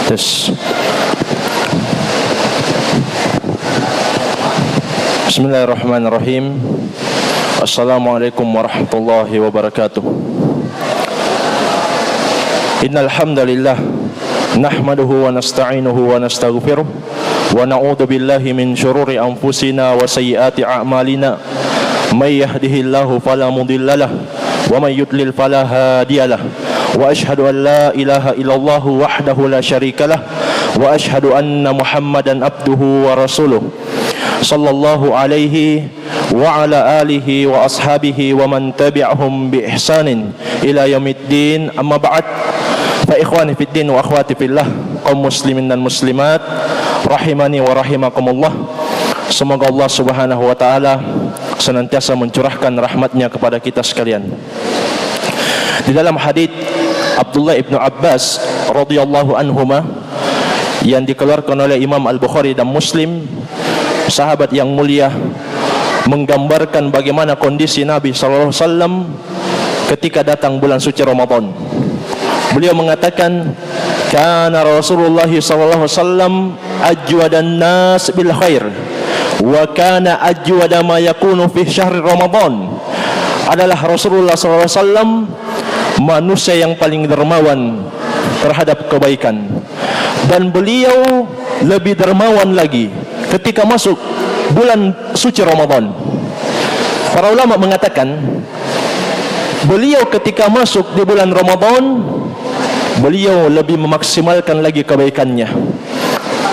Tes. Bismillahirrahmanirrahim. Assalamualaikum warahmatullahi wabarakatuh. Innal hamdalillah nahmaduhu wa nasta'inuhu wa nastaghfiruh wa na'udzu billahi min syururi anfusina wa sayyiati a'malina. May yahdihillahu fala mudhillalah wa may yudlil fala hadiyalah. Wa ashhadu an la ilaha illallah wahdahu la syarikalah wa ashhadu anna Muhammadan abduhu wa rasuluh sallallahu alaihi wa ala alihi wa ashabihi wa man tabi'ahum bi ihsanin ila yaumiddin. Amma ba'd. Fa ikhwani fid din wa akhwati fillah, kaum muslimin dan muslimat rahimani wa rahimakumullah. Semoga Allah Subhanahu wa taala senantiasa mencurahkan rahmatnya kepada kita sekalian. Di dalam hadits Abdullah ibnu Abbas radhiyallahu anhuma yang dikeluarkan oleh Imam Al-Bukhari dan Muslim, sahabat yang mulia menggambarkan bagaimana kondisi Nabi sallallahu alaihi wasallam ketika datang bulan suci Ramadan. Beliau mengatakan, kana Rasulullah sallallahu alaihi wasallam ajwadan nas bil khair wa kana ajwada ma yakunu fi syahr Ramadan. Adalah Rasulullah sallallahu alaihi wasallam manusia yang paling dermawan terhadap kebaikan, dan beliau lebih dermawan lagi ketika masuk bulan suci Ramadan. Para ulama mengatakan beliau ketika masuk di bulan Ramadan, beliau lebih memaksimalkan lagi kebaikannya.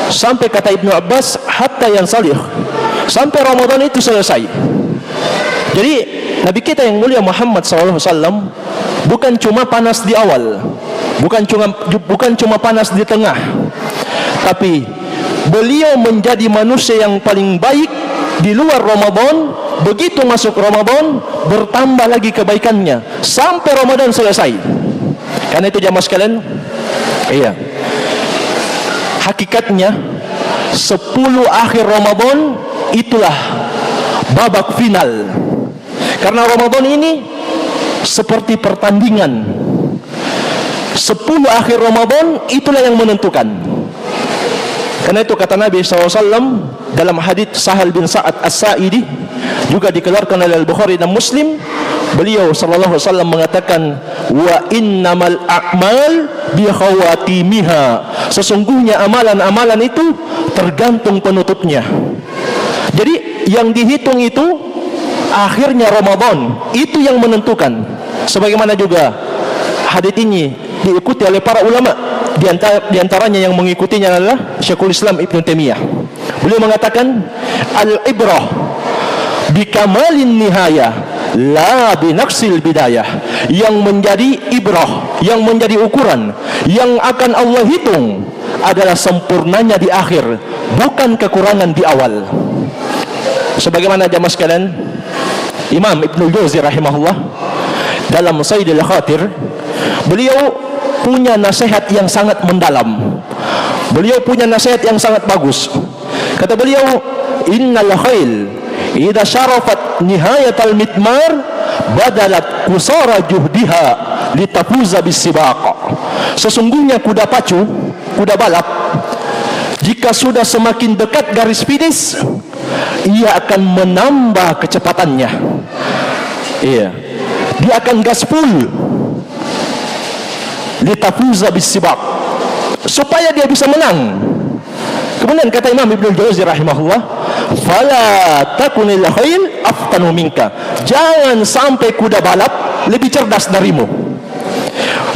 Sampai kata Ibnu Abbas, hatta yang salih, sampai Ramadan itu selesai. Jadi Nabi kita yang mulia Muhammad SAW bukan cuma panas di awal, bukan cuma panas di tengah, tapi beliau menjadi manusia yang paling baik di luar Ramadan. Begitu masuk Ramadan, bertambah lagi kebaikannya sampai Ramadan selesai. Karena itu jamaah sekalian, iya, hakikatnya 10 akhir Ramadan itulah babak final. Karena Ramadan ini seperti pertandingan. 10 akhir Ramadan itulah yang menentukan. Karena itu kata Nabi SAW dalam hadits Sahal bin Sa'ad As-Sa'idi, juga dikeluarkan oleh Al-Bukhari dan Muslim, beliau sallallahu alaihi wasallam mengatakan, wa innamal a'mal bi khawatimiha. Sesungguhnya amalan-amalan itu tergantung penutupnya. Jadi yang dihitung itu akhirnya Ramadan, itu yang menentukan. Sebagaimana juga hadits ini diikuti oleh para ulama. Di antaranya yang mengikutinya adalah Syekhul Islam Ibnu Taimiyah. Beliau mengatakan, al-ibrah bikamalin nihayah la binaqsil bidayah. Yang menjadi ibrah, yang menjadi ukuran, yang akan Allah hitung adalah sempurnanya di akhir, bukan kekurangan di awal. Sebagaimana jamaah sekalian, Imam Ibnul Jauzi rahimahullah dalam Saidul Khatir, beliau punya nasihat yang sangat mendalam. Beliau punya nasihat yang sangat bagus. Kata beliau, innal khail idza syarafat nihayatal mitmar badalat kusara juhdiha litafuza bisibaq. Sesungguhnya kuda pacu, kuda balap, jika sudah semakin dekat garis finish, ia akan menambah kecepatannya. Iya, dia akan gas full litafuza bisibaq, supaya dia bisa menang. Kemudian kata Imam Ibnul Jauzi rahimahullah, fala takunil khail aftanu minka. Jangan sampai kuda balap lebih cerdas darimu.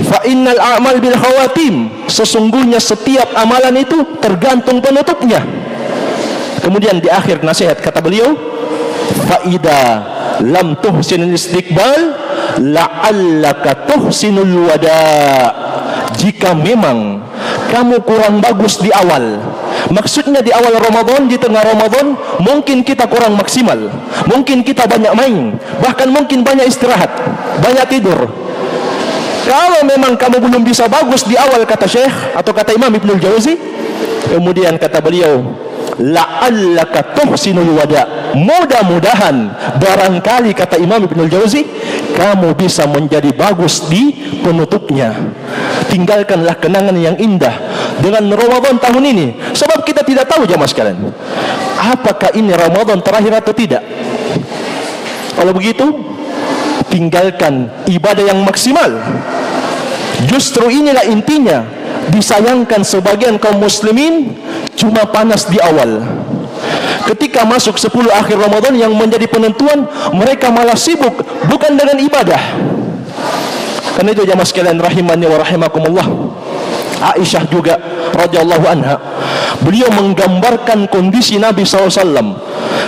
Fa innal a'mal bil khawatim. Sesungguhnya setiap amalan itu tergantung penutupnya. Kemudian di akhir nasihat kata beliau, fa idza lam tuhsinul istiqbal la'allaka tuhsinul wada. Jika memang kamu kurang bagus di awal, maksudnya di awal Ramadan, di tengah Ramadan, mungkin kita kurang maksimal, mungkin kita banyak main, bahkan mungkin banyak istirahat, banyak tidur. Kalau memang kamu belum bisa bagus di awal, kata Syekh atau kata Imam Ibnul Jauzi, kemudian kata beliau, la'allaka tuhsinul wada. Mudah-mudahan, barangkali kata Imam Ibnul Jauzi, kamu bisa menjadi bagus di penutupnya. Tinggalkanlah kenangan yang indah, dengan Ramadan tahun ini? Sebab kita tidak tahu jamaah sekalian, apakah ini Ramadan terakhir atau tidak. Kalau begitu, tinggalkan ibadah yang maksimal. Justru inilah intinya. Disayangkan sebagian kaum muslimin cuma panas di awal. Ketika masuk 10 akhir Ramadan yang menjadi penentuan, mereka malah sibuk bukan dengan ibadah. Karena itu jamaah sekalian rahimani wa rahimakumullah, Aisyah juga radhiyallahu anha, beliau menggambarkan kondisi Nabi SAW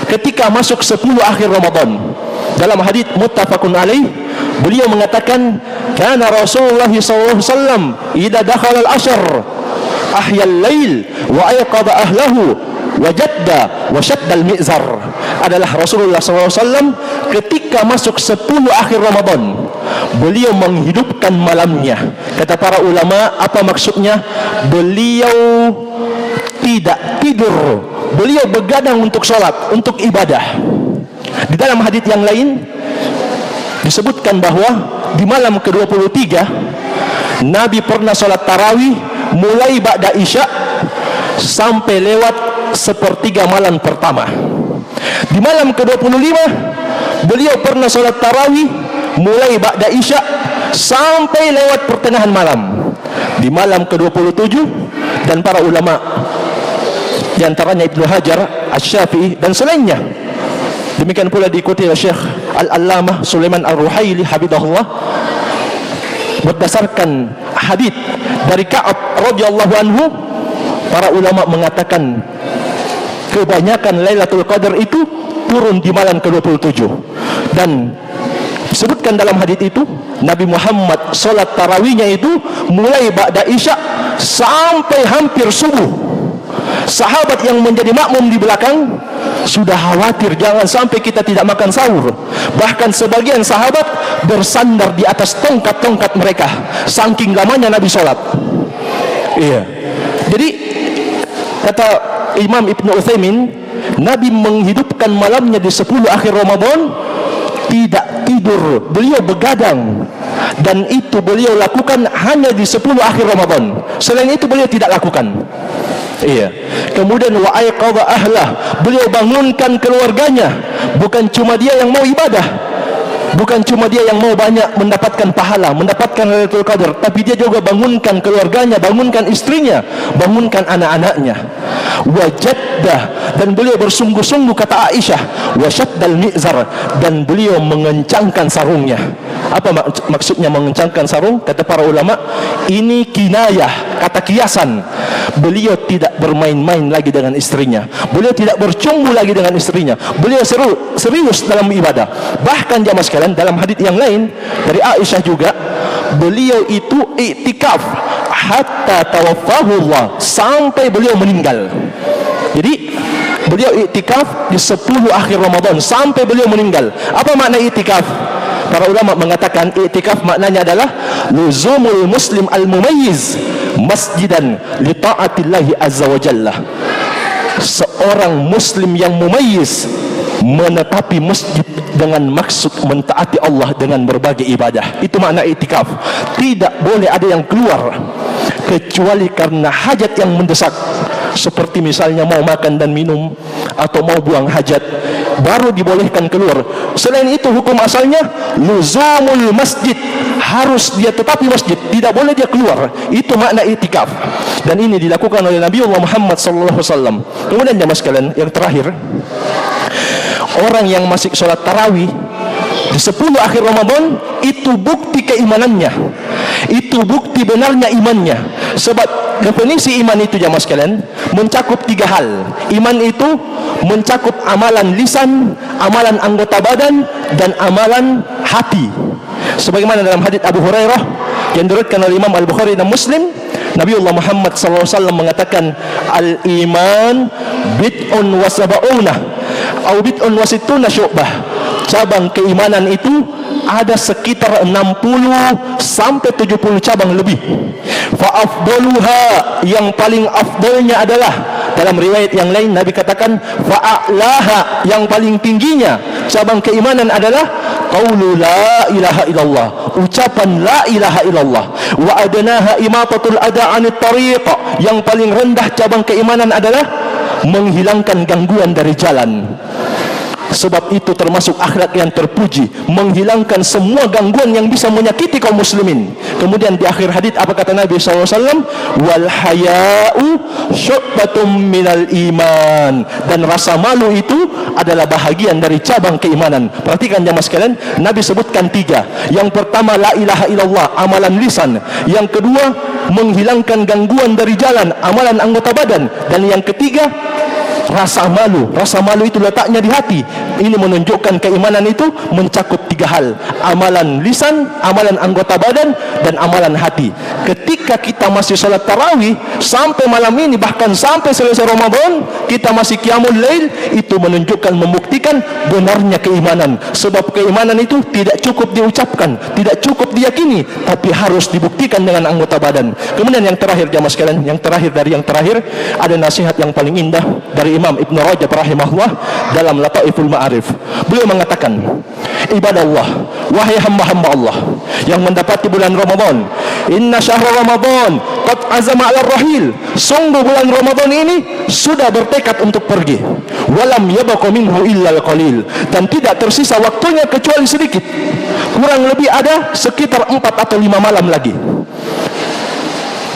ketika masuk 10 akhir Ramadan. Dalam hadis muttafaqun alaih, beliau mengatakan, kana Rasulullah sallallahu alaihi wasallam idza dakhala al-ashr ahya al-lail wa ayqadha ahlahu wa jadda wa shadda al-mizar. Adalah Rasulullah sallallahu alaihi wasallam ketika masuk 10 akhir Ramadan, beliau menghidupkan malamnya. Kata para ulama, apa maksudnya? Beliau tidak tidur, beliau begadang untuk salat, untuk ibadah. Di dalam hadis yang lain disebutkan bahwa di malam ke-23 Nabi pernah salat tarawih mulai ba'da isya sampai lewat sepertiga malam pertama. Di malam ke-25 beliau pernah salat tarawih mulai ba'da isya sampai lewat pertengahan malam. Di malam ke-27, dan para ulama di antaranya Ibnu Hajar, Asy-Syafi'i dan selainnya, demikian pula diikuti oleh Syekh Al-Allamah Sulaiman Ar-Ruhaili hafizahullah, berdasarkan hadis dari Ka'ab radhiyallahu anhu, para ulama mengatakan kebanyakan Lailatul Qadar itu turun di malam ke-27. Dan disebutkan dalam hadis itu, Nabi Muhammad salat tarawihnya itu mulai ba'da isya sampai hampir subuh. Sahabat yang menjadi makmum di belakang sudah khawatir jangan sampai kita tidak makan sahur. Bahkan sebagian sahabat bersandar di atas tongkat-tongkat mereka, saking lamanya Nabi sholat. Iya. Jadi kata Imam Ibnu Utsaimin, Nabi menghidupkan malamnya di 10 akhir Ramadan, tidak tidur, beliau begadang. Dan itu beliau lakukan hanya di 10 akhir Ramadan. Selain itu beliau tidak lakukan. Iya. Kemudian wa ayqadha ahlah, beliau bangunkan keluarganya. Bukan cuma dia yang mau ibadah, bukan cuma dia yang mau banyak mendapatkan pahala, mendapatkan Lailatul Qadar, tapi dia juga bangunkan keluarganya, bangunkan istrinya, bangunkan anak-anaknya. Wajaddah, dan beliau bersungguh-sungguh, kata Aisyah, wasyaddal mizar, dan beliau mengencangkan sarungnya. Apa maksudnya mengencangkan sarung? Kata para ulama, ini kinayah, kata kiasan. Beliau tidak bermain-main lagi dengan istrinya, beliau tidak bercumbu lagi dengan istrinya, beliau serius dalam ibadah. Bahkan jamaah sekalian, dalam hadis yang lain dari Aisyah juga, beliau itu i'tikaf hatta tawaffahullah, sampai beliau meninggal. Jadi beliau i'tikaf di 10 akhir Ramadan sampai beliau meninggal. Apa makna i'tikaf? Para ulama mengatakan i'tikaf maknanya adalah luzumul muslim al-mumayyiz masjidan li ta'atillahi azza wa jalla. Seorang muslim yang mumayyiz menetapi masjid dengan maksud mentaati Allah dengan berbagai ibadah. Itu makna i'tikaf. Tidak boleh ada yang keluar kecuali karena hajat yang mendesak, seperti misalnya mau makan dan minum atau mau buang hajat, baru dibolehkan keluar. Selain itu hukum asalnya luzumul masjid, harus dia tetapi masjid, tidak boleh dia keluar. Itu makna i'tikaf. Dan ini dilakukan oleh Nabi Muhammad sallallahu alaihi wasallam. Kemudian jemaah sekalian, yang terakhir, orang yang masih sholat tarawih di 10 akhir Ramadan, itu bukti keimanannya, itu bukti benarnya imannya. Sebab definisi iman itu jamaah sekalian mencakup 3 hal. Iman itu mencakup amalan lisan, amalan anggota badan, dan amalan hati. Sebagaimana dalam hadits Abu Hurairah yang diriwayatkan oleh Imam Al-Bukhari dan Muslim, Nabiullah Muhammad SAW mengatakan, al-iman bid'un wa sab'una au bid'un wa sittuna syu'bah. Cabang keimanan itu ada sekitar 60 sampai 70 cabang lebih. Fa afdaluha, yang paling afdalnya adalah, dalam riwayat yang lain Nabi katakan fa a'laha, yang paling tingginya cabang keimanan adalah qaulu la ilaha illallah, ucapan la ilaha illallah. Wa adnaha imatatul ada 'anit tariq, yang paling rendah cabang keimanan adalah menghilangkan gangguan dari jalan. Sebab itu termasuk akhlak yang terpuji, menghilangkan semua gangguan yang bisa menyakiti kaum muslimin. Kemudian di akhir hadis apa kata Nabi SAW? Wal haya'u syu'batum minal iman, dan rasa malu itu adalah bahagian dari cabang keimanan. Perhatikan jamaah sekalian, Nabi sebutkan 3. Yang pertama la ilaha illallah, amalan lisan. Yang kedua menghilangkan gangguan dari jalan, amalan anggota badan. Dan yang ketiga rasa malu. Rasa malu itu letaknya di hati. Ini menunjukkan keimanan itu mencakup 3 hal: amalan lisan, amalan anggota badan, dan amalan hati. Ketika kita masih salat tarawih sampai malam ini, bahkan sampai selesai Ramadan kita masih qiyamul lail, itu menunjukkan, membuktikan benarnya keimanan. Sebab keimanan itu tidak cukup diucapkan, tidak cukup diyakini, tapi harus dibuktikan dengan anggota badan. Kemudian yang terakhir jamaah sekalian, yang terakhir dari yang terakhir, ada nasihat yang paling indah dari Imam Ibn Rajab rahimahullah dalam Lataiful Ma'arif. Beliau mengatakan, ibadallah, wahai hamba-hamba Allah yang mendapati bulan Ramadan, inna syahra Ramadan qad azama ala rahil, sungguh bulan Ramadan ini sudah bertekad untuk pergi. Walam yabqa minhu illa al-qalil, dan tidak tersisa waktunya kecuali sedikit. Kurang lebih ada sekitar 4 atau 5 malam lagi.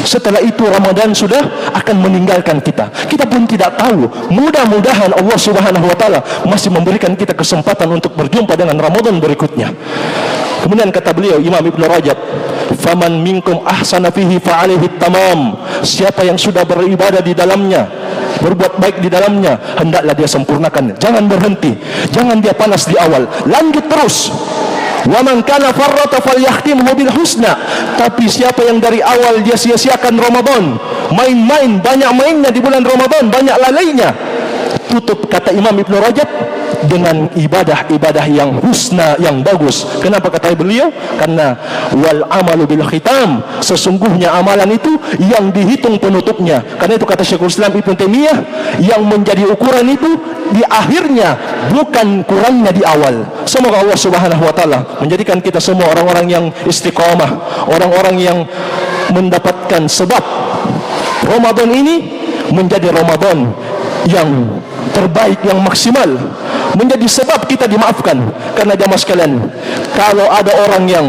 Setelah itu Ramadan sudah akan meninggalkan kita. Kita pun tidak tahu. Mudah-mudahan Allah Subhanahu wa taala masih memberikan kita kesempatan untuk berjumpa dengan Ramadan berikutnya. Kemudian kata beliau Imam Ibn Rajab, faman minkum ahsana fihi fa'alaihi tamam, siapa yang sudah beribadah di dalamnya, berbuat baik di dalamnya, hendaklah dia sempurnakan. Jangan berhenti, jangan dia panas di awal, lanjut terus. Wa man kana farrata falyahtimhu bil husna, tapi siapa yang dari awal dia sia-siakan Ramadan, main-main, banyak mainnya di bulan Ramadan, banyak lalainya, tutup, kata Imam Ibn Rajab, dengan ibadah-ibadah yang husna, yang bagus. Kenapa kata beliau? Karena wal amalu bil khitam, sesungguhnya amalan itu yang dihitung penutupnya. Karena itu kata Syekhul Islam Ibn Taimiyah, yang menjadi ukuran itu di akhirnya, bukan kurangnya di awal. Semoga Allah Subhanahu wa taala menjadikan kita semua orang-orang yang istiqamah, orang-orang yang mendapatkan sebab Ramadan ini menjadi Ramadan yang terbaik, yang maksimal, menjadi sebab kita dimaafkan. Karena jamaah sekalian, kalau ada orang yang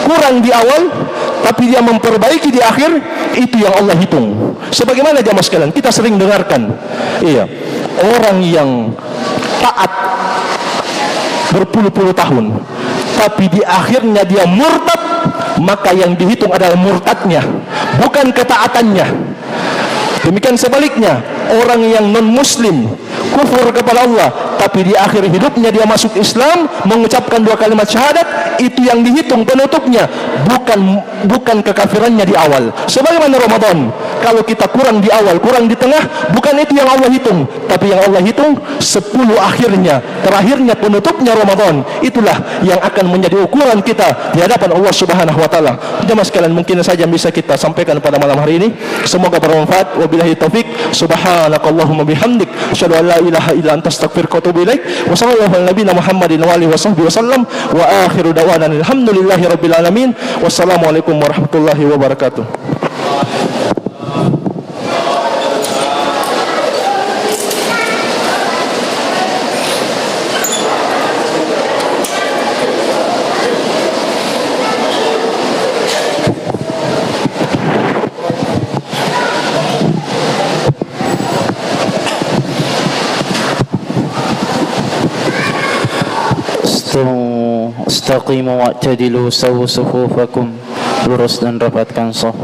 kurang di awal tapi dia memperbaiki di akhir, itu yang Allah hitung. Sebagaimana jamaah sekalian kita sering dengarkan, orang yang taat berpuluh-puluh tahun tapi di akhirnya dia murtad, maka yang dihitung adalah murtadnya, bukan ketaatannya. Demikian sebaliknya, orang yang non-muslim kufur kepada Allah tapi di akhir hidupnya dia masuk Islam, mengucapkan 2 kalimat syahadat, itu yang dihitung penutupnya, bukan kekafirannya di awal. Sebagaimana Ramadan, kalau kita kurang di awal, kurang di tengah, bukan itu yang Allah hitung, tapi yang Allah hitung 10 akhirnya, terakhirnya, penutupnya Ramadan. Itulah yang akan menjadi ukuran kita di hadapan Allah Subhanahu wa taala. Jemaah sekalian, mungkin saja bisa kita sampaikan pada malam hari ini. Semoga bermanfaat. Wabillahi taufik. Subhanakallahumma bihamdik, asyhadu an la ilaha illa anta, astaghfiruka wa atubu ilaik. Wa sallallahu ala nabiyyina Muhammadin wa alihi wasallam. Wa akhiru da'wana alhamdulillahi rabbil alamin. Wassalamualaikum warahmatullahi wabarakatuh. Istaqimu wa'tadilu, sawu sufufakum, lurus dan rapatkan shaf.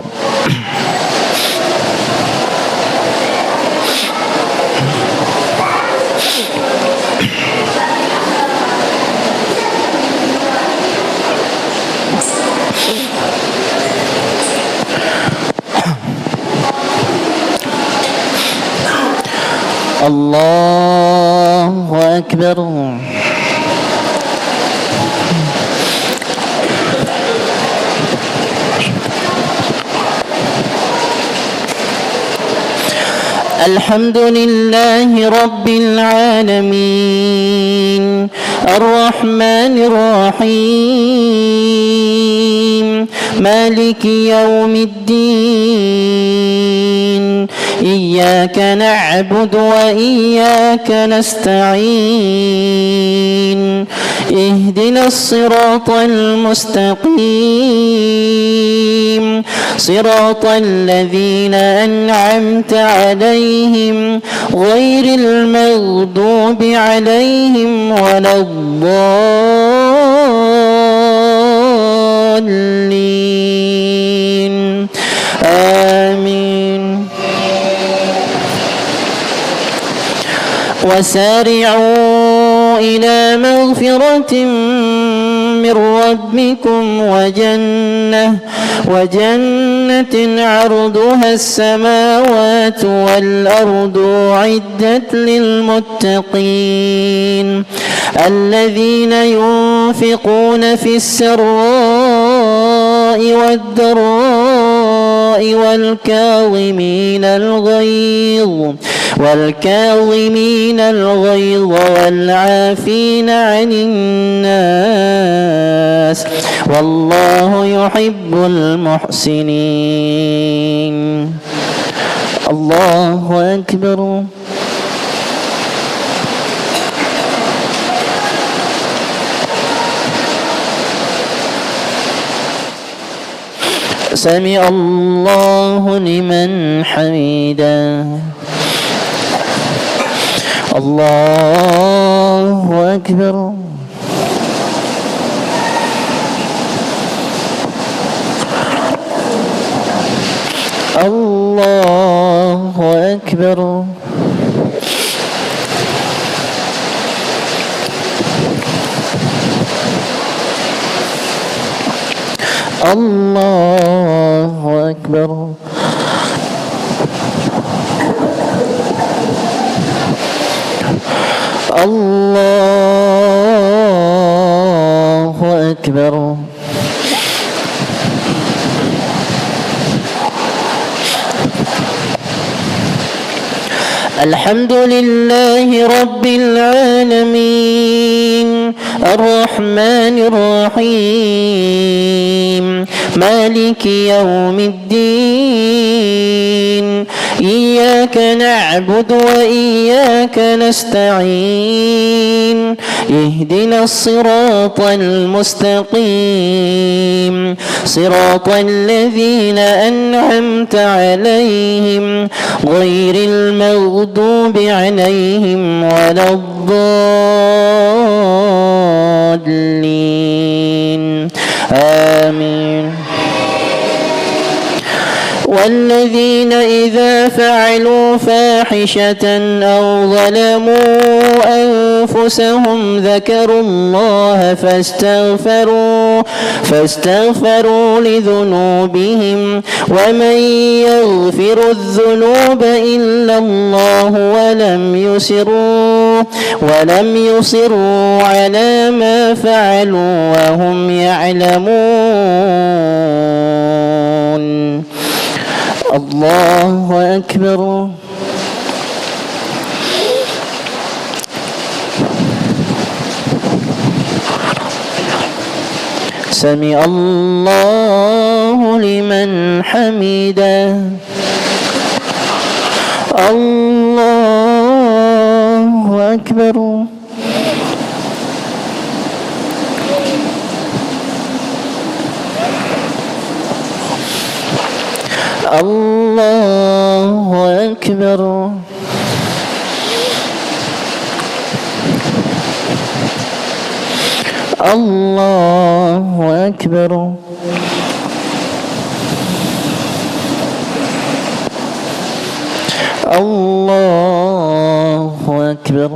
Allahu Akbar. الحمد لله رب العالمين الرحمن الرحيم مالك يوم الدين إياك نعبد وإياك نستعين اهدنا الصراط المستقيم صراط الذين أنعمت عليهم غير المغضوب عليهم ولا الضالين آمين. وسارعوا إلى مغفرة من ربكم وجنة عرضها السماوات والأرض أعدت للمتقين الذين ينفقون في السراء والضراء والكاظمين الغيظ والعافين عن الناس والله يحب المحسنين. الله أكبر. سمع الله لمن حمده. الله أكبر. الله أكبر. الله أكبر. الله أكبر. الحمد لله رب العالمين الرحمن الرحيم مالك يوم الدين إياك نعبد وإياك نستعين اهدنا الصراط المستقيم صراط الذين أنعمت عليهم غير المغضوب عليهم ولا الضالين آمين. والذين إذا فعلوا فاحشة أو ظلموا أنفسهم ذكروا الله فاستغفروا لذنوبهم ومن يغفر الذنوب إلا الله ولم يصروا على ما فعلوا وهم يعلمون. الله أكبر. سمع الله لمن حمده. الله أكبر. الله أكبر. الله أكبر. الله أكبر.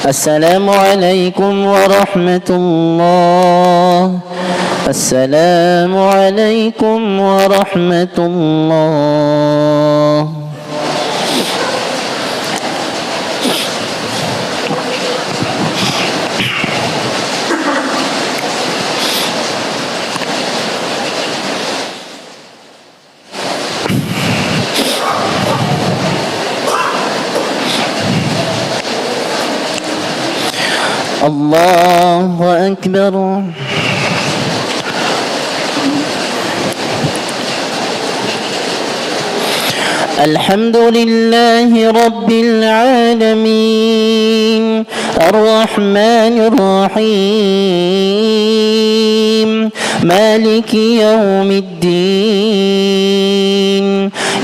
السلام عليكم ورحمة الله. السلام عليكم ورحمة الله. الله أكبر. الحمد لله رب العالمين الرحمن الرحيم مالك يوم الدين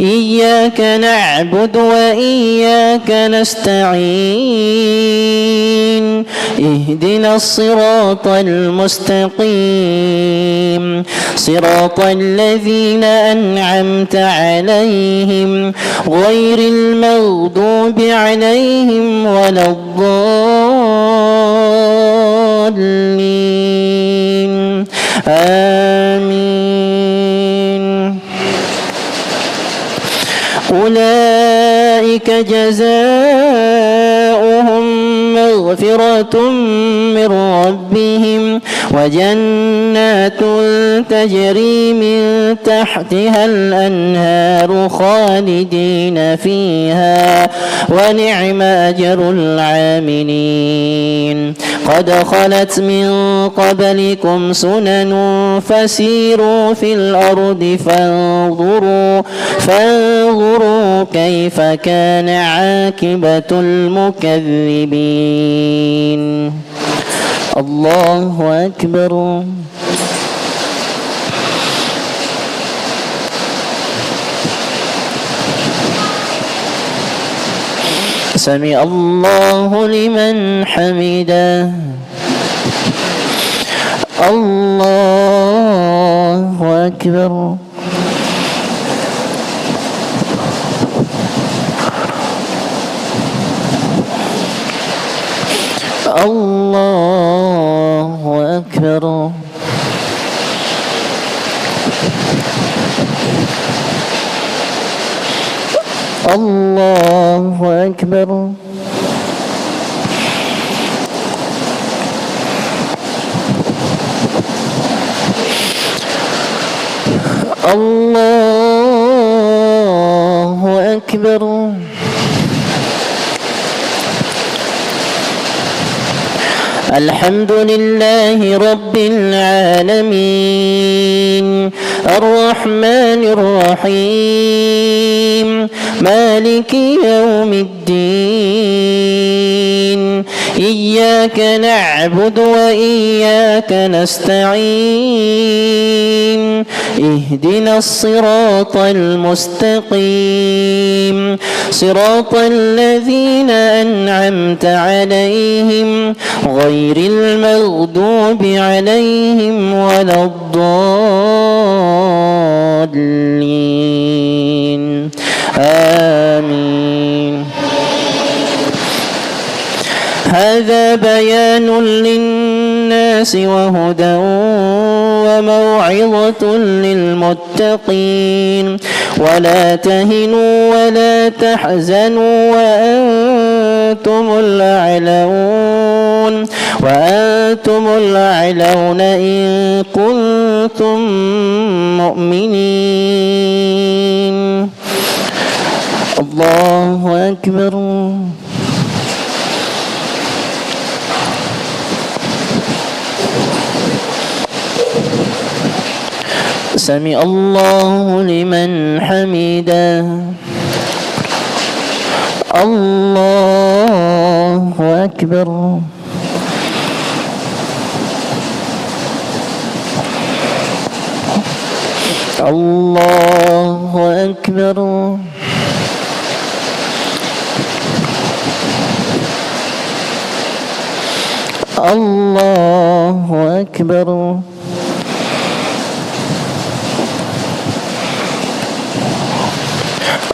إياك نعبد وإياك نستعين اهدنا الصراط المستقيم صراط الذين أنعمت عليهم غير المغضوب عليهم ولا الضالين آمين. أولئك جزاؤهم مغفرة من ربهم وجنات تجري من تحتها الأنهار خالدين فيها ونعم أجر العاملين. قد خلت من قبلكم سنن فسيروا في الأرض فانظروا كيف كان عاقبة المكذبين. الله أكبر. سمع الله لمن حمده. الله أكبر. الله أكبر. الله أكبر. الله أكبر. الحمد لله رب العالمين الرحمن الرحيم مالك يوم الدين إياك نعبد وإياك نستعين اهدنا الصراط المستقيم صراط الذين أنعمت عليهم غير المغضوب عليهم ولا الضالين آمين. هذا بيان للناس وهدى وموعظة للمتقين. ولا تهنوا ولا تحزنوا وأنتم الأعلون إن كنتم مؤمنين. الله أكبر. سمع الله لمن حمده. الله أكبر. الله أكبر. الله أكبر.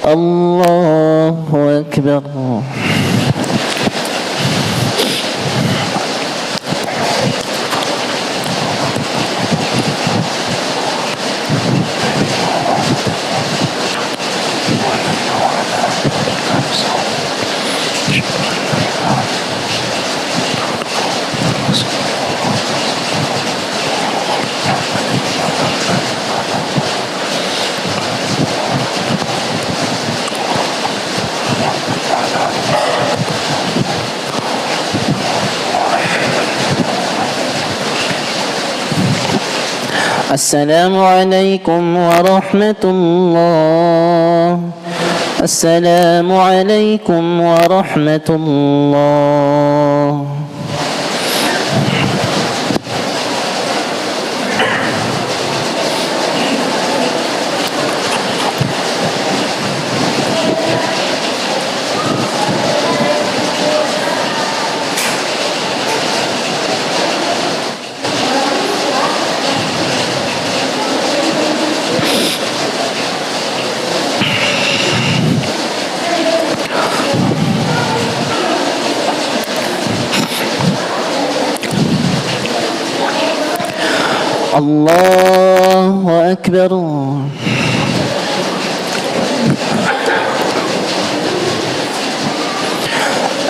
الله أكبر. السلام عليكم ورحمة الله. السلام عليكم ورحمة الله. الله أكبر.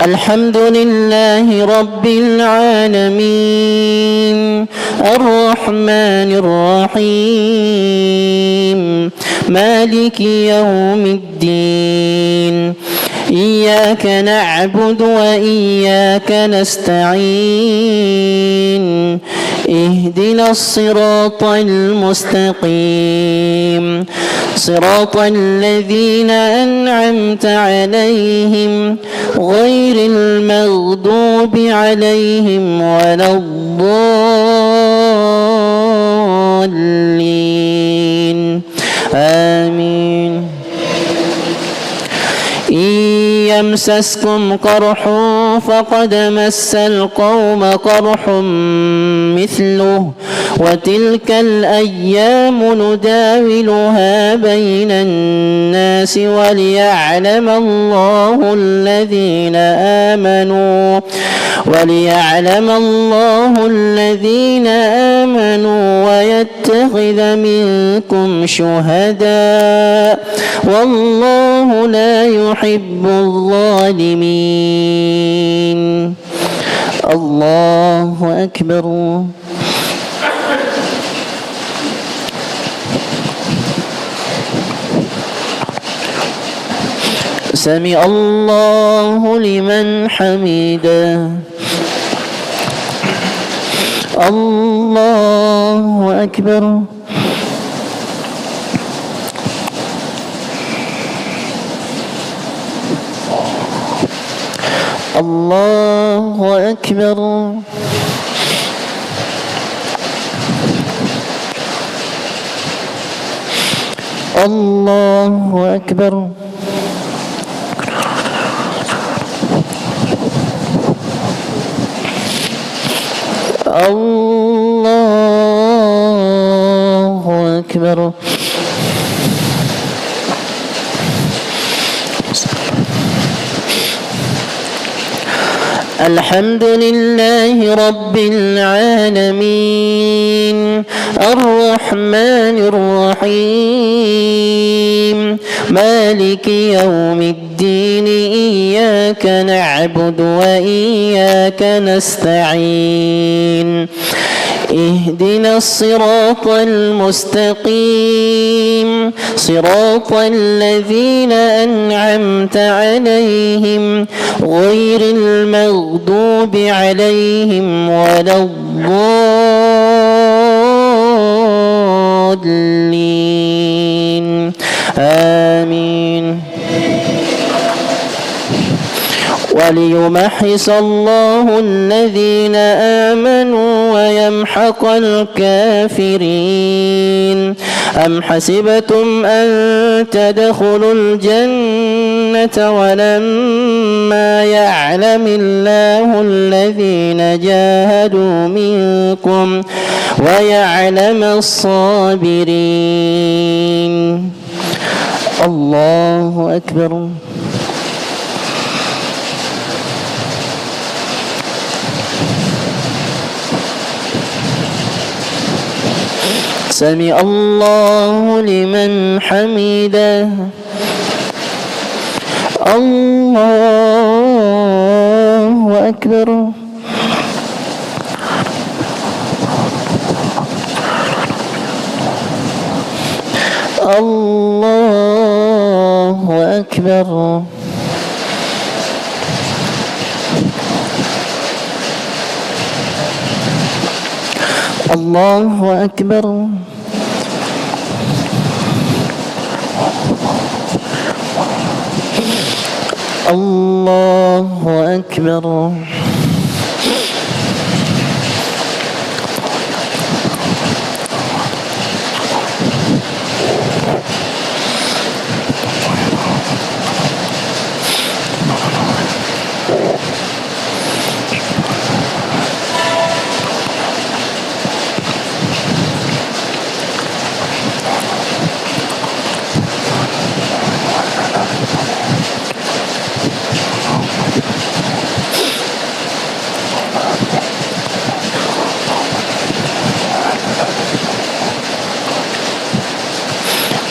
الحمد لله رب العالمين الرحمن الرحيم مالك يوم الدين إياك نعبد وإياك نستعين اهدنا الصراط المستقيم صراط الذين أنعمت عليهم غير المغضوب عليهم ولا الضالين آمين. إن يمسسكم قرح فقد مس القوم قرح مثله وتلك الأيام نداولها بين الناس وليعلم الله الذين آمنوا ويتخذ منكم شهداء والله لا يحب الظالمين. الله أكبر. سمع الله لمن حمده. الله أكبر. الله أكبر. الله أكبر. الله أكبر. الحمد لله رب العالمين الرحمن الرحيم مالك يوم الدين إياك نعبد وإياك نستعين اهدنا الصراط المستقيم صراط الذين أنعمت عليهم غير المغضوب عليهم ولا الضالين آمين. وليمحص الله الذين آمنوا ويمحق الكافرين. أم حسبتم أن تدخلوا الجنة ولما يعلم الله الذين جاهدوا منكم ويعلم الصابرين. الله أكبر. سمع الله لمن حمده. الله أكبر. الله أكبر. الله أكبر. الله أكبر.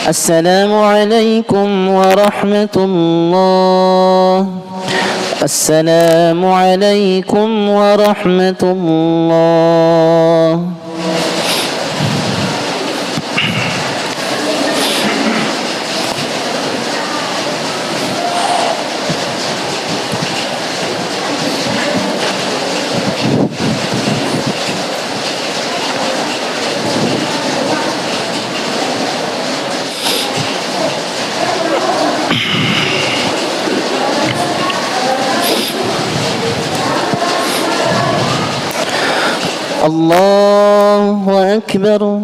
السلام عليكم ورحمة الله. السلام عليكم ورحمة الله. الله أكبر.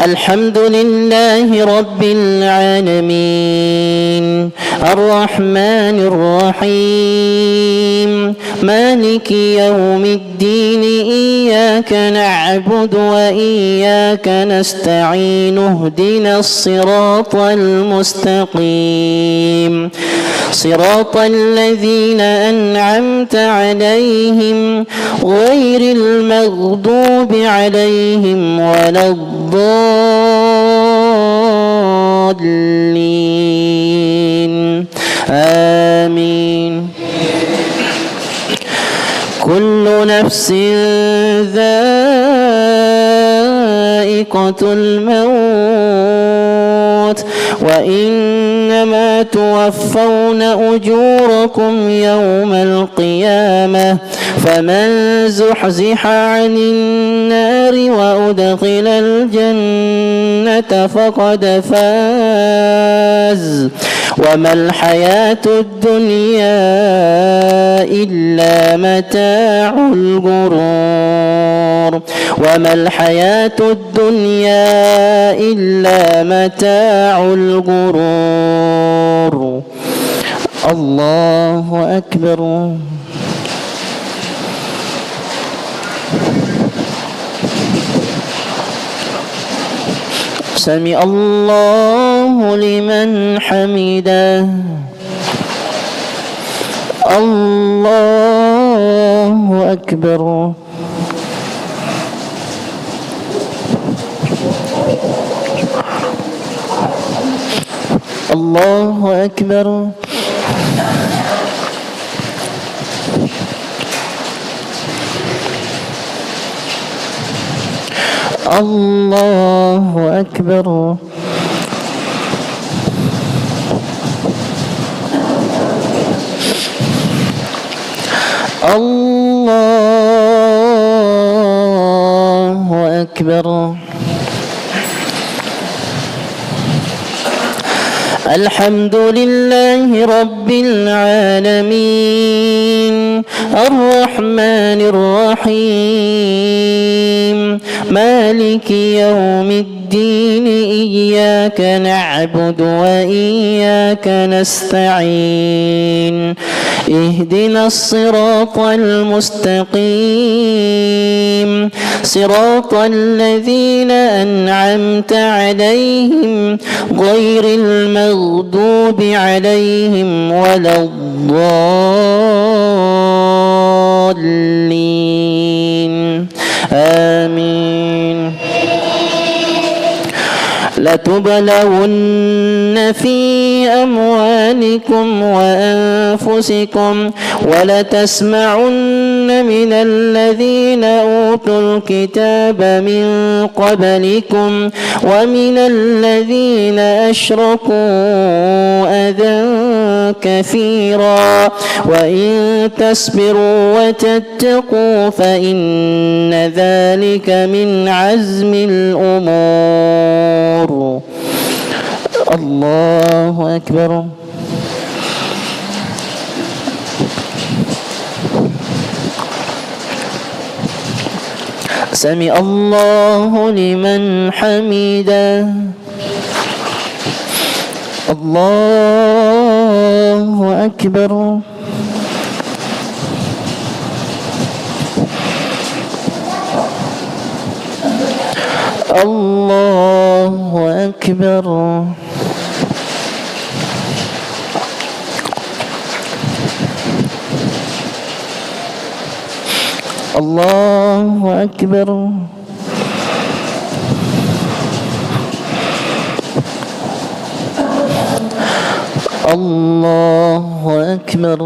الحمد لله رب العالمين الرحمن الرحيم مالك يوم الدين إياك نعبد وإياك نستعين اهدنا الصراط المستقيم صراط الذين أنعمت عليهم غير المغضوب عليهم ولا الضالين آمين. كل نفس ذائقة الموت وإنما توفون أجوركم يوم القيامة فمن زحزح عن النار وأدخل الجنة فقد فاز وما الحياة الدنيا إلا متاع الغرور وما الحياة الدنيا إلا متاع الغرور. الله أكبر. سمع الله لمن حمده. الله أكبر. الله أكبر. الله أكبر. الله أكبر. الحمد لله رب العالمين الرحمن الرحيم مالك يوم الدين إياك نعبد وإياك نستعين اهدنا الصراط المستقيم صراط الذين أنعمت عليهم غير المغضوب عليهم ولا الضالين آمين. لتبلون في أموالكم وأنفسكم ولتسمعن من الذين أوتوا الكتاب من قبلكم ومن الذين أشركوا أذى كثيرا وإن تصبروا وتتقوا فإن ذلك من عزم الأمور. الله أكبر. سمع الله لمن حمده. الله أكبر. الله أكبر. الله أكبر. الله أكبر.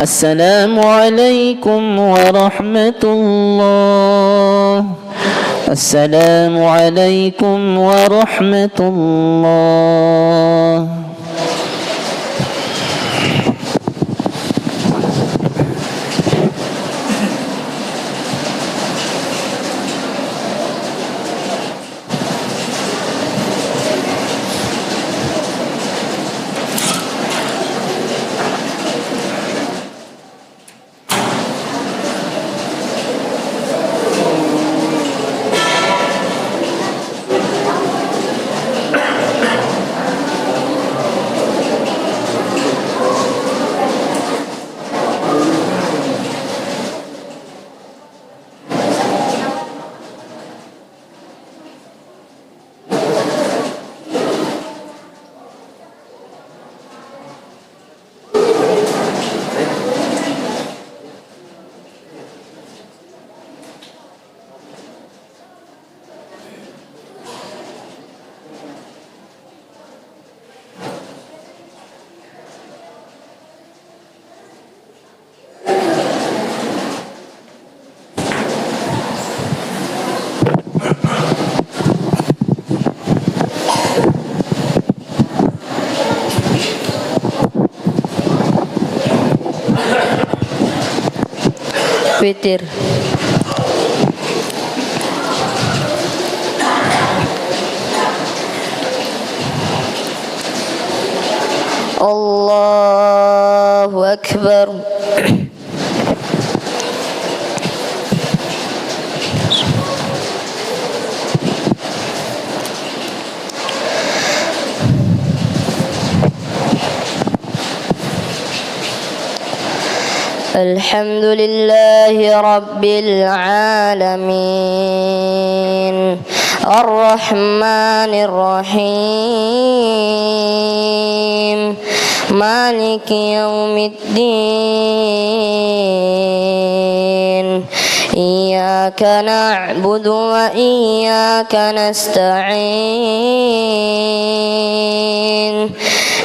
السلام عليكم ورحمة الله. السلام عليكم ورحمة الله. Witir. Allahu Akbar. الحمد لله رب العالمين الرحمن الرحيم مالك يوم الدين إياك نعبد وإياك نستعين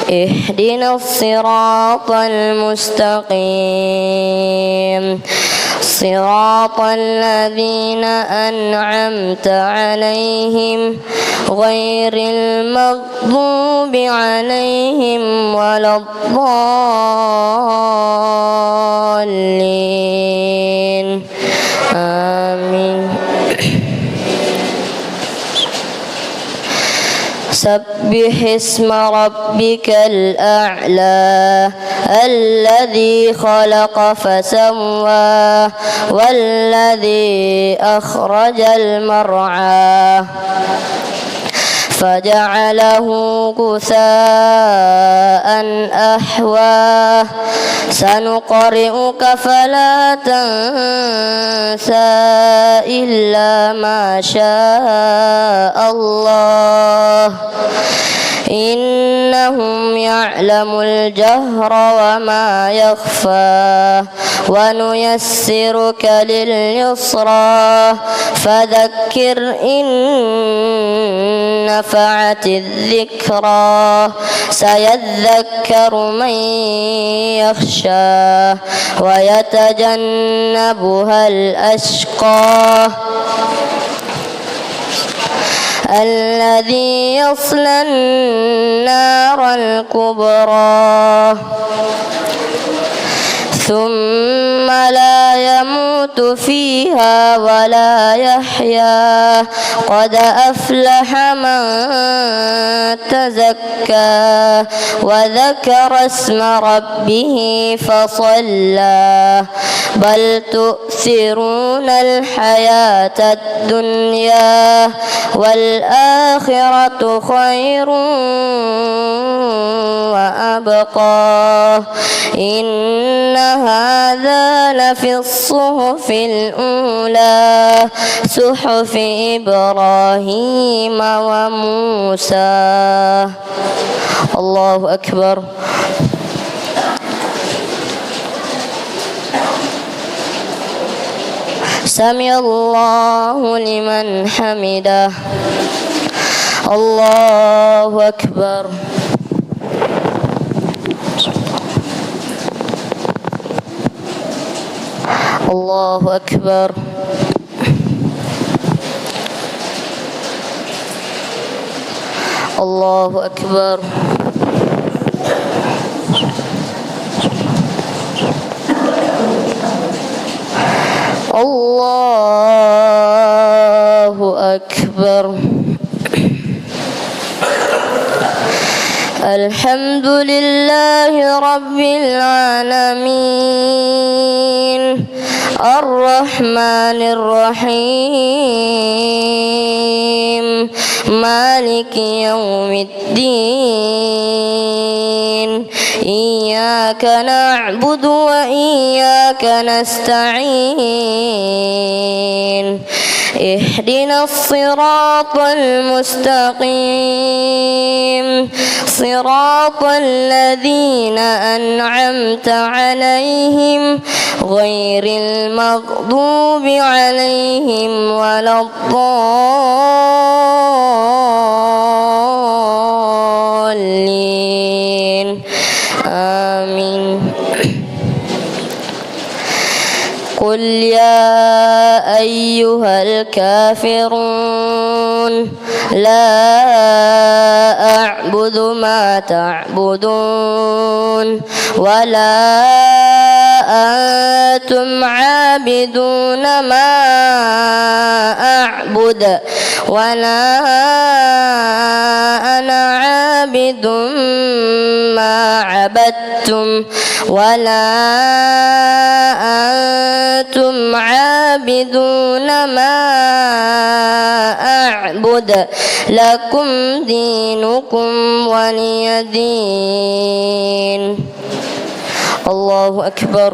اهدنا الصراط المستقيم صراط الذين أنعمت عليهم غير المغضوب عليهم ولا الضالين آمين. سبح سبح اسم ربك الأعلى الذي خلق فسوى والذي أخرج المرعى فجعله غثاء أحواه سنقرئك فلا تنسى إلا ما شاء الله إنهم يعلم الجهر وما يخفى ونيسرك لليسرى فذكر إن نفعت الذكرى سيذكر من يخشى ويتجنبها الأشقى الذي يصلى النار الكبرى ثم لا يموت فيها ولا يحيا قد أفلح من تزكى وذكر اسم ربه فصلى بل تؤثرون الحياة الدنيا والآخرة خير وأبقى إن هذا لفي الصحف الأولى صحف إبراهيم وموسى. الله أكبر. سمع الله لمن حمده. الله أكبر. الله أكبر. الله أكبر. الله أكبر. الحمد لله رب العالمين الرحمن الرحيم مالك يوم الدين إياك نعبد وإياك نستعين اهدنا الصراط المستقيم صراط الذين أنعمت عليهم غير المغضوب عليهم ولا الضالين آمين. قل يا أيها الكافرون لا أعبد ما تعبدون ولا أنتم عابدون ما أعبد ولا أنا عابد ما عبدتم ولا أنتم عابدون ما أعبد لكم دينكم ولي دين. الله أكبر.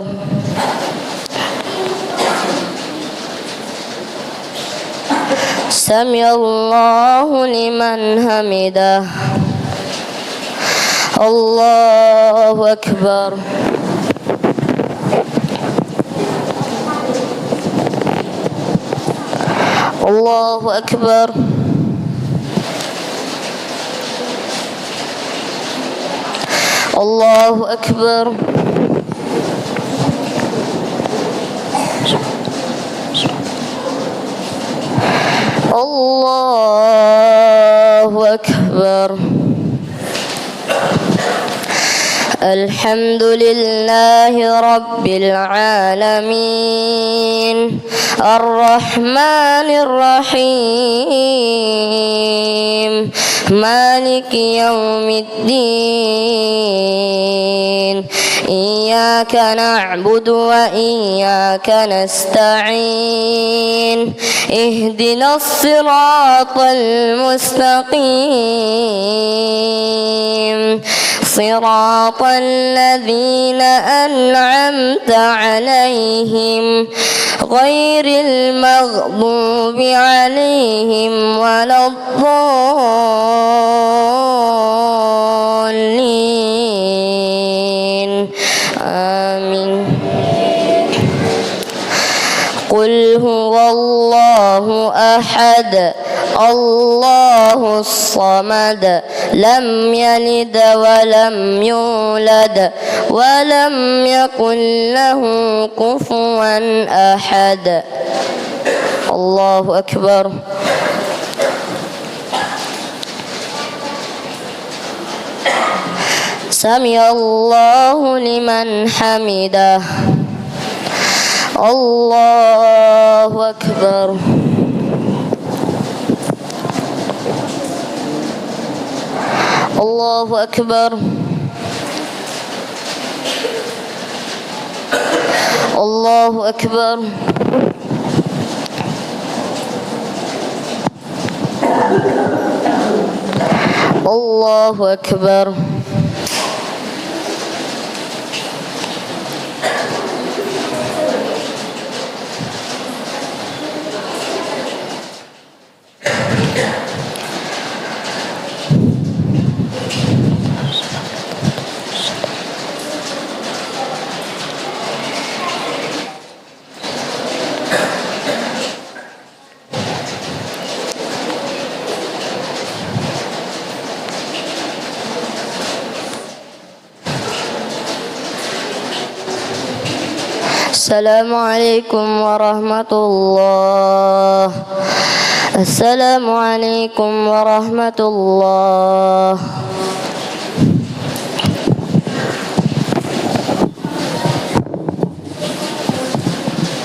سمع الله لمن حمده. الله أكبر. الله أكبر. الله أكبر. الله أكبر. الحمد لله رب العالمين الرحمن الرحيم مالك يوم الدين إياك نعبد وإياك نستعين اهدنا الصراط المستقيم صراط الذين أنعمت عليهم غير المغضوب عليهم ولا الضالين آمين. قل هو الله أحد الله الصمد لم يلد ولم يولد ولم يكن له كفوا أحد. الله أكبر. سمع الله لمن حمده. الله أكبر. الله أكبر. الله أكبر. الله أكبر. السلام عليكم ورحمة الله. السلام عليكم ورحمة الله.